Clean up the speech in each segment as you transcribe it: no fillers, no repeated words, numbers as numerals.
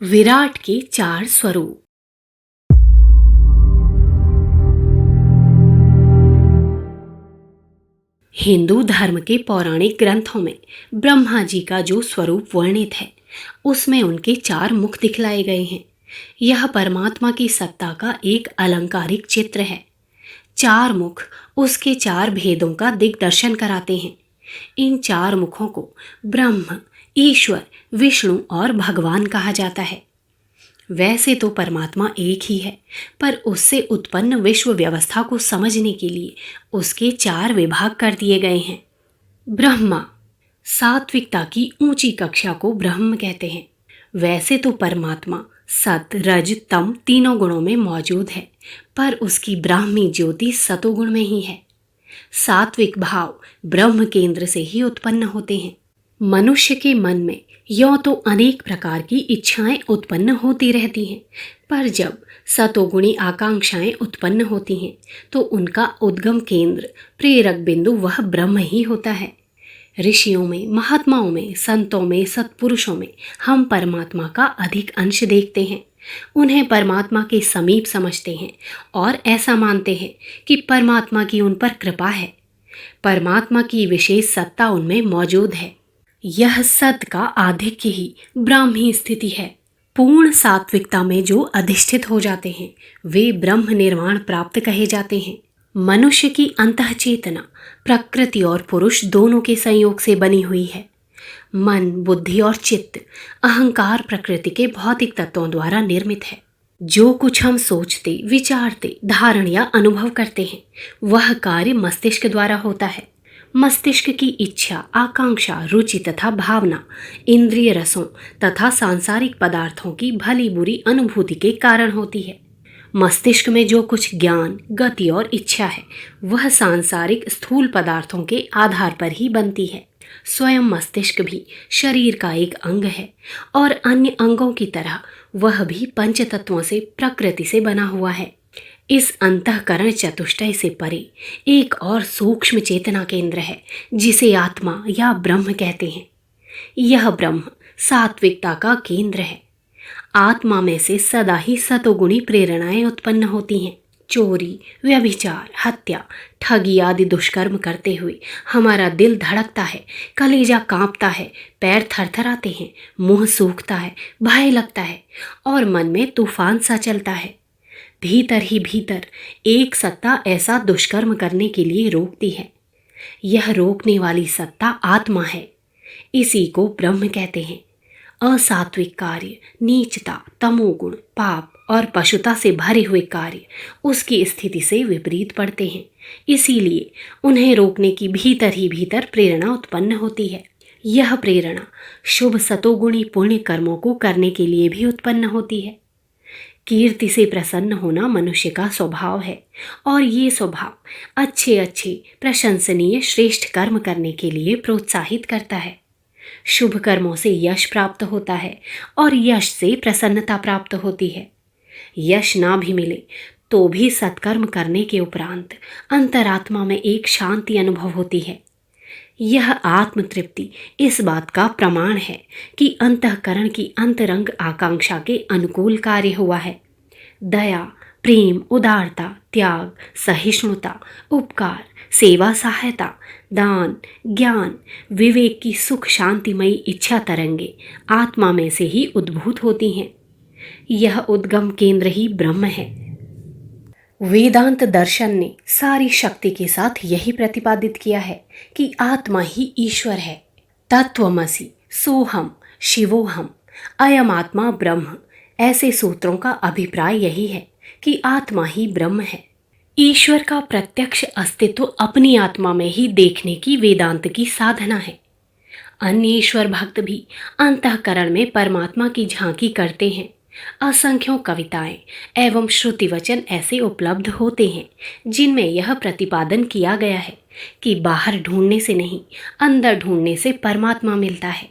विराट के चार स्वरूप। हिंदू धर्म के पौराणिक ग्रंथों में ब्रह्मा जी का जो स्वरूप वर्णित है उसमें उनके चार मुख दिखलाए गए हैं। यह परमात्मा की सत्ता का एक अलंकारिक चित्र है। चार मुख उसके चार भेदों का दिग्दर्शन कराते हैं। इन चार मुखों को ब्रह्म, ईश्वर, विष्णु और भगवान कहा जाता है। वैसे तो परमात्मा एक ही है, पर उससे उत्पन्न विश्व व्यवस्था को समझने के लिए उसके चार विभाग कर दिए गए हैं। ब्रह्मा, सात्विकता की ऊंची कक्षा को ब्रह्म कहते हैं। वैसे तो परमात्मा सत, रज, तम तीनों गुणों में मौजूद है, पर उसकी ब्राह्मी ज्योति सतोगुण में ही है। सात्विक भाव ब्रह्म केंद्र से ही उत्पन्न होते हैं। मनुष्य के मन में यों तो अनेक प्रकार की इच्छाएं उत्पन्न होती रहती हैं, पर जब सतोगुणी आकांक्षाएं उत्पन्न होती हैं तो उनका उद्गम केंद्र, प्रेरक बिंदु वह ब्रह्म ही होता है। ऋषियों में, महात्माओं में, संतों में, सत्पुरुषों में हम परमात्मा का अधिक अंश देखते हैं। उन्हें परमात्मा के समीप समझते हैं और ऐसा मानते हैं कि परमात्मा की उन पर कृपा है। परमात्मा की विशेष सत्ता उनमें मौजूद है। यह सत का आधिक्य ही ब्राह्मी स्थिति है। पूर्ण सात्विकता में जो अधिष्ठित हो जाते हैं वे ब्रह्म निर्वाण प्राप्त कहे जाते हैं। मनुष्य की अंतःचेतना प्रकृति और पुरुष दोनों के संयोग से बनी हुई है। मन, बुद्धि और चित्त, अहंकार प्रकृति के भौतिक तत्वों द्वारा निर्मित है। जो कुछ हम सोचते, विचारते, धारण या अनुभव करते हैं वह कार्य मस्तिष्क द्वारा होता है। मस्तिष्क की इच्छा, आकांक्षा, रुचि तथा भावना इंद्रिय रसों तथा सांसारिक पदार्थों की भली बुरी अनुभूति के कारण होती है। मस्तिष्क में जो कुछ ज्ञान, गति और इच्छा है वह सांसारिक स्थूल पदार्थों के आधार पर ही बनती है। स्वयं मस्तिष्क भी शरीर का एक अंग है और अन्य अंगों की तरह वह भी पंच तत्वों से, प्रकृति से बना हुआ है। इस अंतःकरण चतुष्टय से परे एक और सूक्ष्म चेतना केंद्र है जिसे आत्मा या ब्रह्म कहते हैं। यह ब्रह्म सात्विकता का केंद्र है। आत्मा में से सदा ही सतोगुणी प्रेरणाएं उत्पन्न होती हैं। चोरी, व्यभिचार, हत्या, ठगी आदि दुष्कर्म करते हुए हमारा दिल धड़कता है, कलेजा कांपता है, पैर थरथराते हैं, मुंह सूखता है, भय लगता है और मन में तूफान सा चलता है। भीतर ही भीतर एक सत्ता ऐसा दुष्कर्म करने के लिए रोकती है। यह रोकने वाली सत्ता आत्मा है। इसी को ब्रह्म कहते हैं। असात्विक कार्य, नीचता, तमोगुण, पाप और पशुता से भरे हुए कार्य उसकी स्थिति से विपरीत पड़ते हैं। इसीलिए उन्हें रोकने की भीतर ही भीतर प्रेरणा उत्पन्न होती है। यह प्रेरणा शुभ सतोगुणी पुण्य कर्मों को करने के लिए भी उत्पन्न होती है। कीर्ति से प्रसन्न होना मनुष्य का स्वभाव है और ये स्वभाव अच्छे अच्छे, प्रशंसनीय, श्रेष्ठ कर्म करने के लिए प्रोत्साहित करता है। शुभ कर्मों से यश प्राप्त होता है और यश से प्रसन्नता प्राप्त होती है। यश ना भी मिले तो भी सत्कर्म करने के उपरांत अंतरात्मा में एक शांति अनुभव होती है। यह आत्मतृप्ति इस बात का प्रमाण है कि अंतःकरण की अंतरंग आकांक्षा के अनुकूल कार्य हुआ है। दया, प्रेम, उदारता, त्याग, सहिष्णुता, उपकार, सेवा, सहायता, दान, ज्ञान, विवेक की सुख शांतिमयी इच्छा तरंगे आत्मा में से ही उद्भूत होती हैं। यह उद्गम केंद्र ही ब्रह्म है। वेदांत दर्शन ने सारी शक्ति के साथ यही प्रतिपादित किया है कि आत्मा ही ईश्वर है। तत्वमसि, सोहम, शिवोहम, अयम आत्मा ब्रह्म, ऐसे सूत्रों का अभिप्राय यही है कि आत्मा ही ब्रह्म है। ईश्वर का प्रत्यक्ष अस्तित्व अपनी आत्मा में ही देखने की वेदांत की साधना है। अन्य ईश्वर भक्त भी अंतःकरण में परमात्मा की झांकी करते हैं। असंख्यों कविताएं एवं श्रुति वचन ऐसे उपलब्ध होते हैं जिनमें यह प्रतिपादन किया गया है कि बाहर ढूंढने से नहीं, अंदर ढूंढने से परमात्मा मिलता है।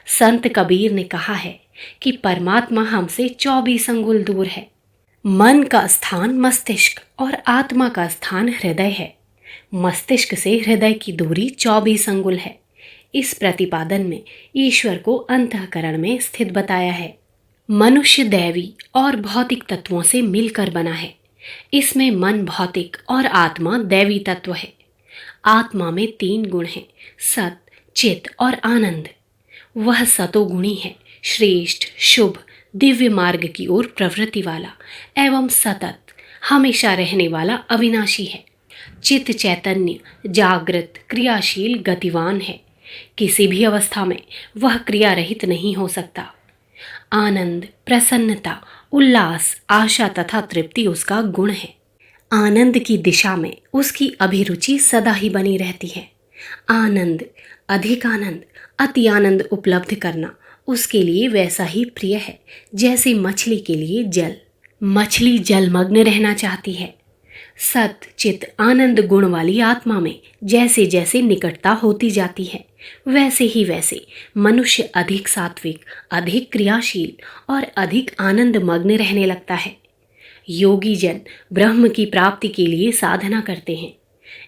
संत कबीर ने कहा है कि परमात्मा हमसे 24 अंगुल दूर है। मन का स्थान मस्तिष्क और आत्मा का स्थान हृदय है। मस्तिष्क से हृदय की दूरी 24 अंगुल है। इस प्रतिपादन में ईश्वर को अंतःकरण में स्थित बताया है। मनुष्य दैवी और भौतिक तत्वों से मिलकर बना है। इसमें मन भौतिक और आत्मा दैवी तत्व है। आत्मा में 3 गुण हैं, सत, चित और आनंद। वह सतोगुणी है, श्रेष्ठ, शुभ, दिव्य मार्ग की ओर प्रवृत्ति वाला एवं सतत, हमेशा रहने वाला अविनाशी है। चित्त चैतन्य, जागृत, क्रियाशील, गतिवान है। किसी भी अवस्था में वह क्रिया रहित नहीं हो सकता। आनंद, प्रसन्नता, उल्लास, आशा तथा तृप्ति उसका गुण है। आनंद की दिशा में उसकी अभिरुचि सदा ही बनी रहती है। आनंद, अधिक आनंद, अति आनंद उपलब्ध करना उसके लिए वैसा ही प्रिय है जैसे मछली के लिए जल। मछली जलमग्न रहना चाहती है। सत, चित, आनंद गुण वाली आत्मा में जैसे जैसे निकटता होती जाती है, वैसे मनुष्य अधिक सात्विक, अधिक क्रियाशील और अधिक आनंद मग्न रहने लगता है। योगी जन ब्रह्म की प्राप्ति के लिए साधना करते हैं।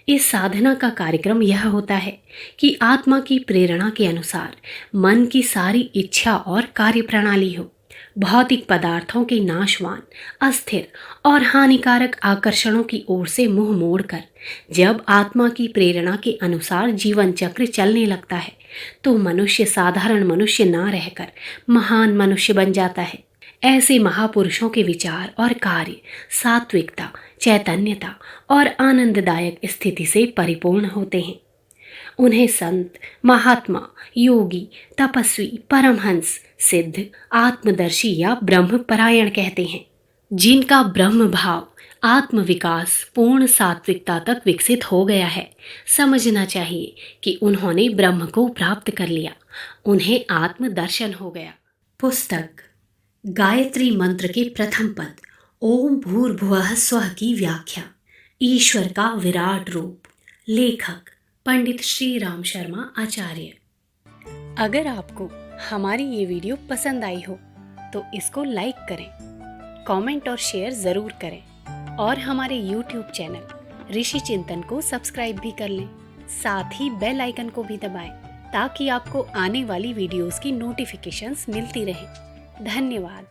इस साधना का कार्यक्रम यह होता है कि आत्मा की प्रेरणा के अनुसार मन की सारी इच्छा और कार्य प्रणाली हो। भौतिक पदार्थों के नाशवान, अस्थिर और हानिकारक आकर्षणों की ओर से मुंह मोड़कर जब आत्मा की प्रेरणा के अनुसार जीवन चक्र चलने लगता है तो मनुष्य साधारण मनुष्य ना रहकर महान मनुष्य बन जाता है। ऐसे महापुरुषों के विचार और कार्य सात्विकता, चैतन्यता और आनंददायक स्थिति से परिपूर्ण होते हैं। उन्हें संत, महात्मा, योगी, तपस्वी, परमहंस, सिद्ध, आत्मदर्शी या ब्रह्म परायण कहते हैं। जिनका ब्रह्म भाव, आत्म विकास पूर्ण सात्विकता तक विकसित हो गया है, समझना चाहिए कि उन्होंने ब्रह्म को प्राप्त कर लिया। उन्हें आत्मदर्शन हो गया। पुस्तक गायत्री मंत्र के प्रथम पद ओम भूर्भुवः स्वः की व्याख्या। ईश्वर का विराट रूप। लेखक पंडित श्री राम शर्मा आचार्य। अगर आपको हमारी ये वीडियो पसंद आई हो तो इसको लाइक करें, कमेंट और शेयर ज़रूर करें और हमारे YouTube चैनल ऋषि चिंतन को सब्सक्राइब भी कर लें। साथ ही बेल आइकन को भी दबाएं ताकि आपको आने वाली वीडियोस की नोटिफिकेशंस मिलती रहें। धन्यवाद।